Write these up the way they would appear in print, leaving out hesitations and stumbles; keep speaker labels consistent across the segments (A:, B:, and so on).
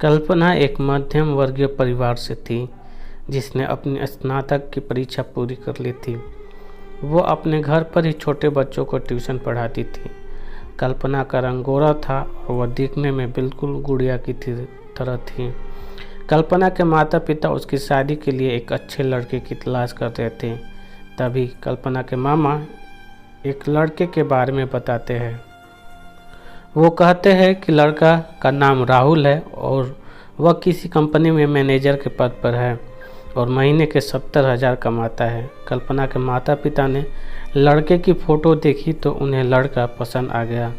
A: कल्पना एक मध्यम वर्गीय परिवार से थी जिसने अपनी स्नातक की परीक्षा पूरी कर ली थी। वो अपने घर पर ही छोटे बच्चों को ट्यूशन पढ़ाती थी। कल्पना का रंग गोरा था और वह दिखने में बिल्कुल गुड़िया की तरह थी। कल्पना के माता पिता उसकी शादी के लिए एक अच्छे लड़के की तलाश कर रहे थे। तभी कल्पना के मामा एक लड़के के बारे में बताते हैं। वो कहते हैं कि लड़का का नाम राहुल है और वह किसी कंपनी में मैनेजर के पद पर है और महीने के 70,000 कमाता है। कल्पना के माता पिता ने लड़के की फ़ोटो देखी तो उन्हें लड़का पसंद आ गया।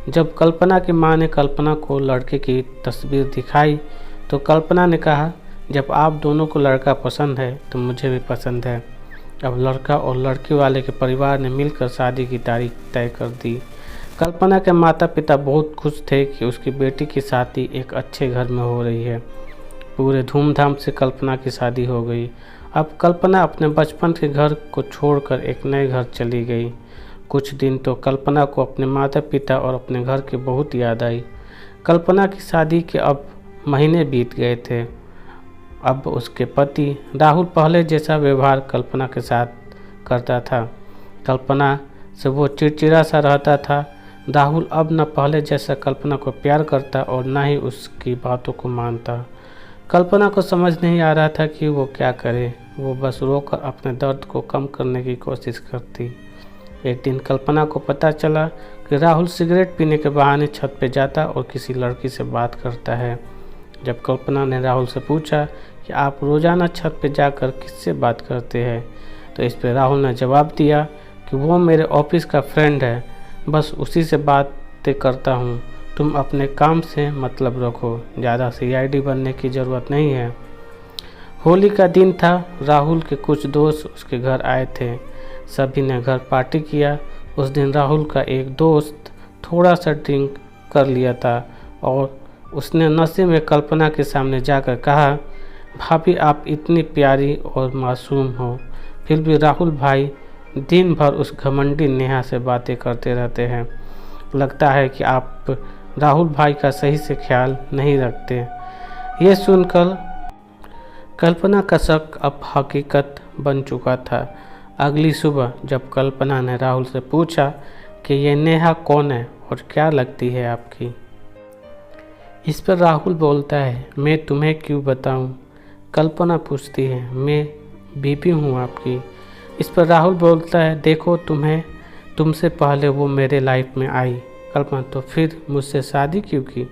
A: जब कल्पना की मां ने कल्पना को लड़के की तस्वीर दिखाई तो कल्पना ने कहा, जब आप दोनों को लड़का पसंद है तो मुझे भी पसंद है। अब लड़का और लड़की वाले के परिवार ने मिलकर शादी की तारीख तय कर दी। कल्पना के माता पिता बहुत खुश थे कि उसकी बेटी की शादी एक अच्छे घर में हो रही है। पूरे धूमधाम से कल्पना की शादी हो गई। अब कल्पना अपने बचपन के घर को छोड़कर एक नए घर चली गई। कुछ दिन तो कल्पना को अपने माता पिता और अपने घर की बहुत याद आई। कल्पना की शादी के अब महीने बीत गए थे। अब उसके पति राहुल पहले जैसा व्यवहार कल्पना के साथ करता था। कल्पना से वो चिड़चिड़ा सा रहता था। राहुल अब न पहले जैसा कल्पना को प्यार करता और न ही उसकी बातों को मानता। कल्पना को समझ नहीं आ रहा था कि वो क्या करे। वो बस रोकर अपने दर्द को कम करने की कोशिश करती। एक दिन कल्पना को पता चला कि राहुल सिगरेट पीने के बहाने छत पे जाता और किसी लड़की से बात करता है। जब कल्पना ने राहुल से पूछा कि आप रोज़ाना छत पे जाकर किससे बात करते हैं, तो इस पर राहुल ने जवाब दिया कि वो मेरे ऑफिस का फ्रेंड है, बस उसी से बातें करता हूँ। तुम अपने काम से मतलब रखो, ज़्यादा सीआईडी बनने की ज़रूरत नहीं है। होली का दिन था। राहुल के कुछ दोस्त उसके घर आए थे। सभी ने घर पार्टी किया। उस दिन राहुल का एक दोस्त थोड़ा सा ड्रिंक कर लिया था और उसने नशे में कल्पना के सामने जाकर कहा, भाभी आप इतनी प्यारी और मासूम हो, फिर भी राहुल भाई दिन भर उस घमंडी नेहा से बातें करते रहते हैं। लगता है कि आप राहुल भाई का सही से ख्याल नहीं रखते। ये सुनकर कल्पना का शक अब हकीकत बन चुका था। अगली सुबह जब कल्पना ने राहुल से पूछा कि ये नेहा कौन है और क्या लगती है आपकी, इस पर राहुल बोलता है, मैं तुम्हें क्यों बताऊं। कल्पना पूछती है, मैं बीबी हूँ आपकी। इस पर राहुल बोलता है, देखो तुमसे पहले वो मेरे लाइफ में आई। कल्पना, तो फिर मुझसे शादी क्यों की।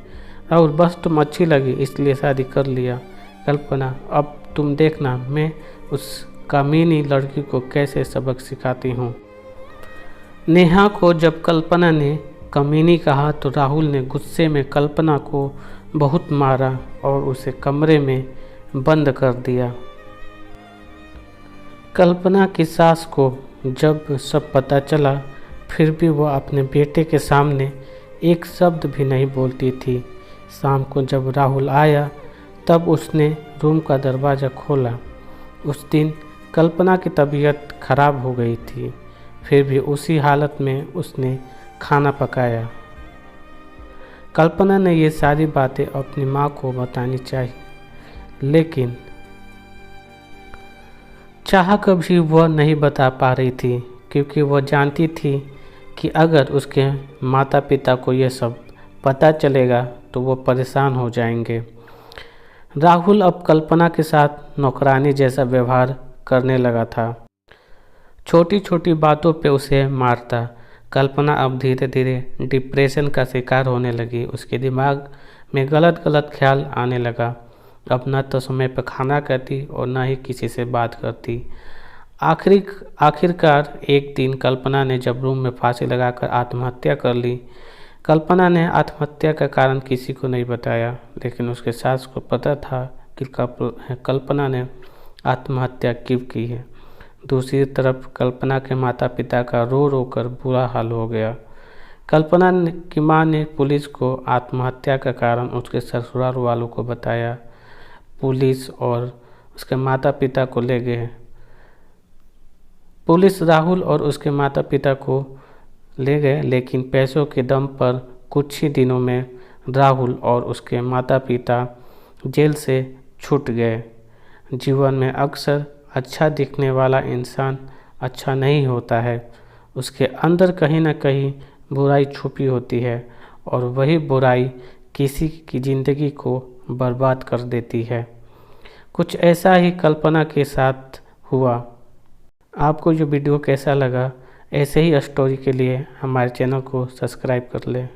A: राहुल, बस तुम अच्छी लगी इसलिए शादी कर लिया। कल्पना, अब तुम देखना मैं उस कमीनी लड़की को कैसे सबक सिखाती हूँ। नेहा को जब कल्पना ने कमीनी कहा तो राहुल ने गुस्से में कल्पना को बहुत मारा और उसे कमरे में बंद कर दिया। कल्पना की सास को जब सब पता चला फिर भी वह अपने बेटे के सामने एक शब्द भी नहीं बोलती थी। शाम को जब राहुल आया तब उसने रूम का दरवाज़ा खोला। उस दिन कल्पना की तबीयत खराब हो गई थी, फिर भी उसी हालत में उसने खाना पकाया। कल्पना ने ये सारी बातें अपनी माँ को बतानी चाहिए, लेकिन चाह कभी वह नहीं बता पा रही थी क्योंकि वह जानती थी कि अगर उसके माता पिता को यह सब पता चलेगा तो वो परेशान हो जाएंगे। राहुल अब कल्पना के साथ नौकरानी जैसा व्यवहार करने लगा था। छोटी छोटी बातों पे उसे मारता। कल्पना अब धीरे धीरे डिप्रेशन का शिकार होने लगी। उसके दिमाग में गलत गलत ख्याल आने लगा। अब न तो समय पर खाना खाती और न ही किसी से बात करती। आखिरकार एक दिन कल्पना ने जब रूम में फांसी लगाकर आत्महत्या कर ली। कल्पना ने आत्महत्या का कारण किसी को नहीं बताया, लेकिन उसके सास को पता था कि कल्पना ने आत्महत्या क्यों की है। दूसरी तरफ कल्पना के माता पिता का रो रो कर बुरा हाल हो गया। कल्पना की मां ने पुलिस को आत्महत्या का कारण उसके ससुराल वालों को बताया। पुलिस और उसके माता पिता को ले गए। पुलिस राहुल और उसके माता पिता को ले गए, लेकिन पैसों के दम पर कुछ ही दिनों में राहुल और उसके माता पिता जेल से छूट गए। जीवन में अक्सर अच्छा दिखने वाला इंसान अच्छा नहीं होता है, उसके अंदर कहीं ना कहीं बुराई छुपी होती है और वही बुराई किसी की ज़िंदगी को बर्बाद कर देती है। कुछ ऐसा ही कल्पना के साथ हुआ। आपको ये वीडियो कैसा लगा? ऐसे ही स्टोरी के लिए हमारे चैनल को सब्सक्राइब कर लें।